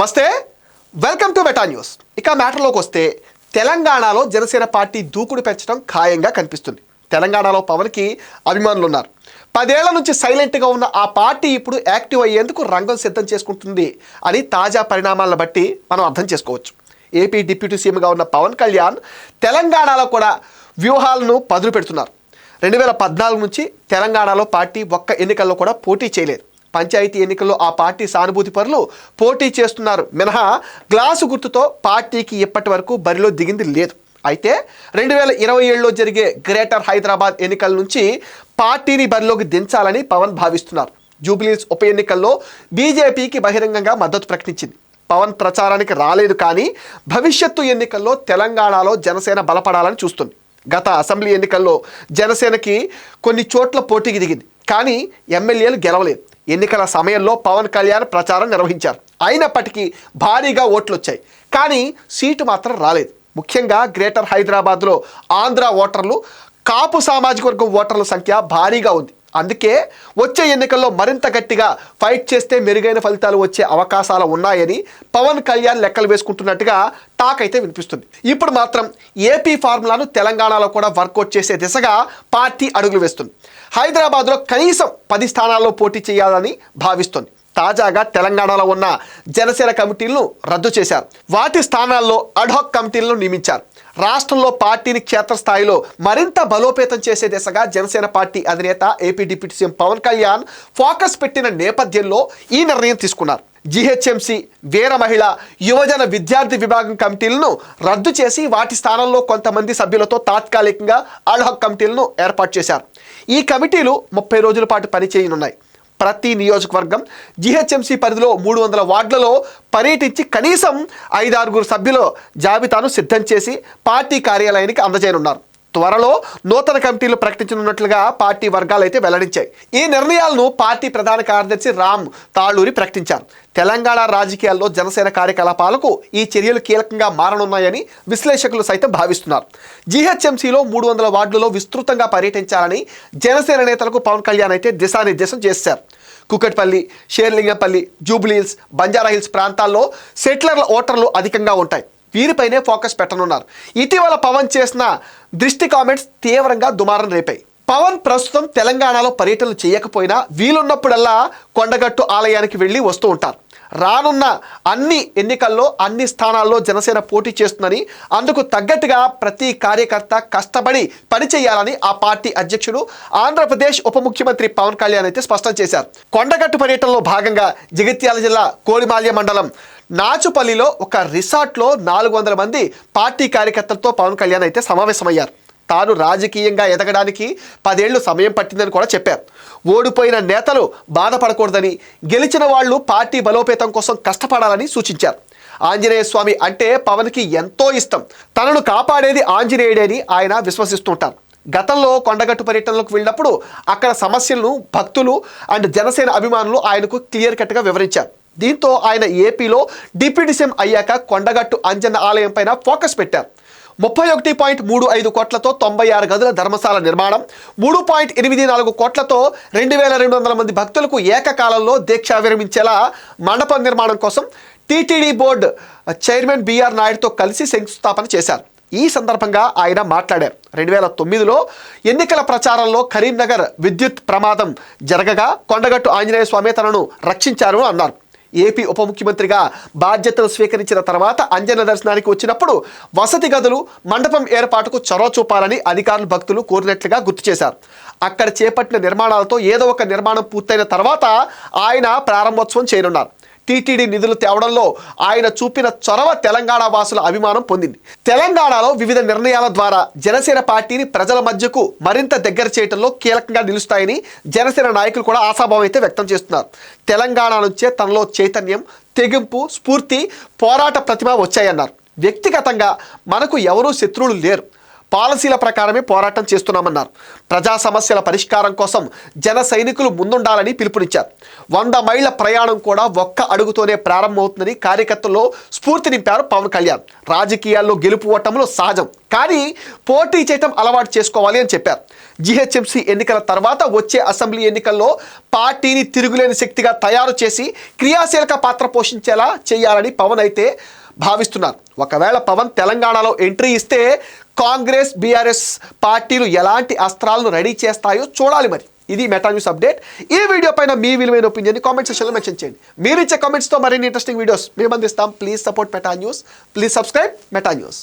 నమస్తే, welcome to వెటా news. ఇక మ్యాటర్లోకి వస్తే తెలంగాణలో జనసేన పార్టీ దూకుడు పెంచడం ఖాయంగా కనిపిస్తుంది. తెలంగాణలో పవన్కి అభిమానులు ఉన్నారు. 10 ఏళ్ల నుంచి సైలెంట్గా ఉన్న ఆ పార్టీ ఇప్పుడు యాక్టివ్ అయ్యేందుకు రంగం సిద్ధం చేసుకుంటుంది అని తాజా పరిణామాలను బట్టి మనం అర్థం చేసుకోవచ్చు. ఏపీ డిప్యూటీ సీఎంగా ఉన్న పవన్ కళ్యాణ్ తెలంగాణలో కూడా వ్యూహాలను పదులు పెడుతున్నారు. 2014 నుంచి తెలంగాణలో పార్టీ ఒక్క ఎన్నికల్లో కూడా పోటీ చేయలేదు. పంచాయతీ ఎన్నికల్లో ఆ పార్టీ సానుభూతి పరులు పోటీ చేస్తున్నారు మినహా గ్లాసు గుర్తుతో పార్టీకి ఇప్పటి వరకు బరిలో దిగింది లేదు. అయితే 2027లో జరిగే గ్రేటర్ హైదరాబాద్ ఎన్నికల నుంచి పార్టీని బరిలోకి దించాలని పవన్ భావిస్తున్నారు. జూబ్లీహిల్స్ ఉప ఎన్నికల్లో బీజేపీకి బహిరంగంగా మద్దతు ప్రకటించింది. పవన్ ప్రచారానికి రాలేదు, కానీ భవిష్యత్తు ఎన్నికల్లో తెలంగాణలో జనసేన బలపడాలని చూస్తుంది. గత అసెంబ్లీ ఎన్నికల్లో జనసేనకి కొన్ని చోట్ల పోటీకి దిగింది, కానీ ఎమ్మెల్యేలు గెలవలేదు. ఎన్నికల సమయంలో పవన్ కళ్యాణ్ ప్రచారం నిర్వహించారు. అయినప్పటికీ భారీగా ఓట్లు వచ్చాయి, కానీ సీటు మాత్రం రాలేదు. ముఖ్యంగా గ్రేటర్ హైదరాబాద్లో ఆంధ్ర ఓటర్లు, కాపు సామాజిక వర్గం ఓటర్ల సంఖ్య భారీగా ఉంది. అందుకే వచ్చే ఎన్నికల్లో మరింత గట్టిగా ఫైట్ చేస్తే మెరుగైన ఫలితాలు వచ్చే అవకాశాలు ఉన్నాయని పవన్ కళ్యాణ్ లెక్కలు వేసుకుంటున్నట్టుగా టాక్ అయితే వినిపిస్తుంది. ఇప్పుడు మాత్రం ఏపీ ఫార్ములాను తెలంగాణలో కూడా వర్కౌట్ చేసే దిశగా పార్టీ అడుగులు వేస్తుంది. హైదరాబాద్లో కనీసం 10 స్థానాల్లో పోటీ చేయాలని భావిస్తుంది. తాజాగా తెలంగాణలో ఉన్న జనసేన కమిటీలను రద్దు చేశారు. వాటి స్థానాల్లో అడ్హాక్ కమిటీలను నియమించారు. రాష్ట్రంలో పార్టీని క్షేత్రస్థాయిలో మరింత బలోపేతం చేసే దిశగా జనసేన పార్టీ అధినేత AP deputy CM Pawan Kalyan focus పెట్టిన నేపథ్యంలో ఈ నిర్ణయం తీసుకున్నారు. జీహెచ్ఎంసీ, వీర మహిళ, యువజన విద్యార్థి విభాగం కమిటీలను రద్దు చేసి వాటి స్థానంలో కొంతమంది సభ్యులతో తాత్కాలికంగా అడ్హాక్ కమిటీలను ఏర్పాటు చేశారు. ఈ కమిటీలు 30 రోజుల పాటు పనిచేయనున్నాయి. ప్రతి నియోజకవర్గం, జీహెచ్ఎంసీ పరిధిలో 300 వార్డులలో పర్యటించి కనీసం 5-6 సభ్యుల జాబితాను సిద్ధం చేసి పార్టీ కార్యాలయానికి అందజేయనున్నారు. త్వరలో నూతన కమిటీలు ప్రకటించనున్నట్లుగా పార్టీ వర్గాలు అయితే వెల్లడించాయి. ఈ నిర్ణయాలను పార్టీ ప్రధాన కార్యదర్శి రామ్ తాళూరి ప్రకటించారు. తెలంగాణ రాజకీయాల్లో జనసేన కార్యకలాపాలకు ఈ చర్యలు కీలకంగా మారనున్నాయని విశ్లేషకులు సైతం భావిస్తున్నారు. జీహెచ్ఎంసీలో 300 వార్డులలో విస్తృతంగా పర్యటించాలని జనసేన నేతలకు పవన్ కళ్యాణ్ అయితే దిశానిర్దేశం చేశారు. కుకట్పల్లి, షేర్లింగంపల్లి, జూబ్లీహిల్స్, బంజారాహిల్స్ ప్రాంతాల్లో సెటిలర్ల ఓటర్లు అధికంగా ఉంటాయి. వీరిపైనే ఫోకస్ పెట్టనున్నారు. ఇటీవల పవన్ చేసిన దృష్టి కామెంట్స్ తీవ్రంగా దుమారం రేపాయి. పవన్ ప్రస్తుతం తెలంగాణలో పర్యటనలు చేయకపోయినా వీలున్నప్పుడల్లా కొండగట్టు ఆలయానికి వెళ్ళి వస్తూ ఉంటారు. రానున్న అన్ని ఎన్నికల్లో అన్ని స్థానాల్లో జనసేన పోటీ చేస్తుందని, అందుకు తగ్గట్టుగా ప్రతి కార్యకర్త కష్టపడి పనిచేయాలని ఆ పార్టీ అధ్యక్షుడు, ఆంధ్రప్రదేశ్ ఉప ముఖ్యమంత్రి పవన్ కళ్యాణ్ అయితే స్పష్టం చేశారు. కొండగట్టు పర్యటనలో భాగంగా జగిత్యాల జిల్లా కోడిమాల్య మండలం నాచుపల్లిలో ఒక రిసార్ట్లో 400 మంది పార్టీ కార్యకర్తలతో పవన్ కళ్యాణ్ అయితే సమావేశమయ్యారు. తాను రాజకీయంగా ఎదగడానికి 10 ఏళ్లు సమయం పట్టిందని కూడా చెప్పారు. ఓడిపోయిన నేతలు బాధపడకూడదని, గెలిచిన వాళ్ళు పార్టీ బలోపేతం కోసం కష్టపడాలని సూచించారు. ఆంజనేయ స్వామి అంటే పవన్కి ఎంతో ఇష్టం. తనను కాపాడేది ఆంజనేయుడని ఆయన విశ్వసిస్తుంటారు. గతంలో కొండగట్టు పర్యటనలకు వెళ్ళినప్పుడు అక్కడ సమస్యలను భక్తులు అండ్ జనసేన అభిమానులు ఆయనకు క్లియర్ కట్గా వివరించారు. దీంతో ఆయన ఏపీలో డిప్యూటీ సీఎం అయ్యాక కొండగట్టు అంజన్న ఆలయం పైన ఫోకస్ పెట్టారు. 31.35 కోట్లతో 96 గదుల ధర్మశాల నిర్మాణం, 3.84 కోట్లతో 2200 మంది భక్తులకు ఏకకాలంలో దీక్ష విరమించేలా మండపం నిర్మాణం కోసం టీటీడీ బోర్డు చైర్మన్ బిఆర్ నాయుడుతో కలిసి శంకుస్థాపన చేశారు. ఈ సందర్భంగా ఆయన మాట్లాడారు. 2009లో ఎన్నికల ప్రచారంలో కరీంనగర్ విద్యుత్ ప్రమాదం జరగగా కొండగట్టు ఆంజనేయ స్వామి తనను రక్షించారు అన్నారు. ఏపీ ఉప ముఖ్యమంత్రిగా బాధ్యతలు స్వీకరించిన తర్వాత అంజన్న దర్శనానికి వచ్చినప్పుడు వసతి గదులు, మండపం ఏర్పాటుకు చొరవ చూపాలని అధికారులు, భక్తులు కోరినట్లుగా గుర్తు చేశారు. అక్కడ చేపట్టిన నిర్మాణాలతో ఏదో ఒక నిర్మాణం పూర్తయిన తర్వాత ఆయన ప్రారంభోత్సవం చేయనున్నారు. టీటీడీ నిధులు తేవడంలో ఆయన చూపిన చొరవ తెలంగాణ వాసుల అభిమానం పొందింది. తెలంగాణలో వివిధ నిర్ణయాల ద్వారా జనసేన పార్టీని ప్రజల మధ్యకు మరింత దగ్గర చేయడంలో కీలకంగా నిలుస్తాయని జనసేన నాయకులు కూడా ఆశాభావం అయితే వ్యక్తం చేస్తున్నారు. తెలంగాణ నుంచే తనలో చైతన్యం, తెగింపు, స్ఫూర్తి, పోరాట ప్రతిభ వచ్చాయన్నారు. వ్యక్తిగతంగా మనకు ఎవరూ శత్రువులు లేరు. పాలసీల ప్రకారమే పోరాటం చేస్తున్నామన్నారు. ప్రజా సమస్యల పరిష్కారం కోసం జన సైనికులు ముందుండాలని పిలుపునిచ్చారు. 100 మైళ్ళ ప్రయాణం కూడా ఒక్క అడుగుతోనే ప్రారంభమవుతుందని కార్యకర్తల్లో స్ఫూర్తి నింపారు పవన్ కళ్యాణ్. రాజకీయాల్లో గెలుపు ఓటములు సహజం, కానీ పోటీ చేయటం అలవాటు చేసుకోవాలి అని చెప్పారు. జిహెచ్ఎంసీ ఎన్నికల తర్వాత వచ్చే అసెంబ్లీ ఎన్నికల్లో పార్టీని తిరుగులేని శక్తిగా తయారు చేసి క్రియాశీలక పాత్ర పోషించేలా చేయాలని పవన్ అయితే భావిస్తున్నారు. ఒకవేళ పవన్ తెలంగాణలో ఎంట్రీ ఇస్తే కాంగ్రెస్, బీఆర్ఎస్ పార్టీలు ఎలాంటి అస్త్రాలను రెడీ చేస్తాయో చూడాలి. మరి ఇది మెటా న్యూస్ అప్డేట్. ఈ వీడియో పైన మీ విలువైన ఒపీనియన్ కామెంట్ సెక్షన్లో మెన్షన్ చేయండి. మీరు ఇచ్చే కామెంట్స్తో మరిన్ని ఇంట్రెస్టింగ్ వీడియోస్ మేము అందిస్తాం. Please support meta news. Please subscribe meta news.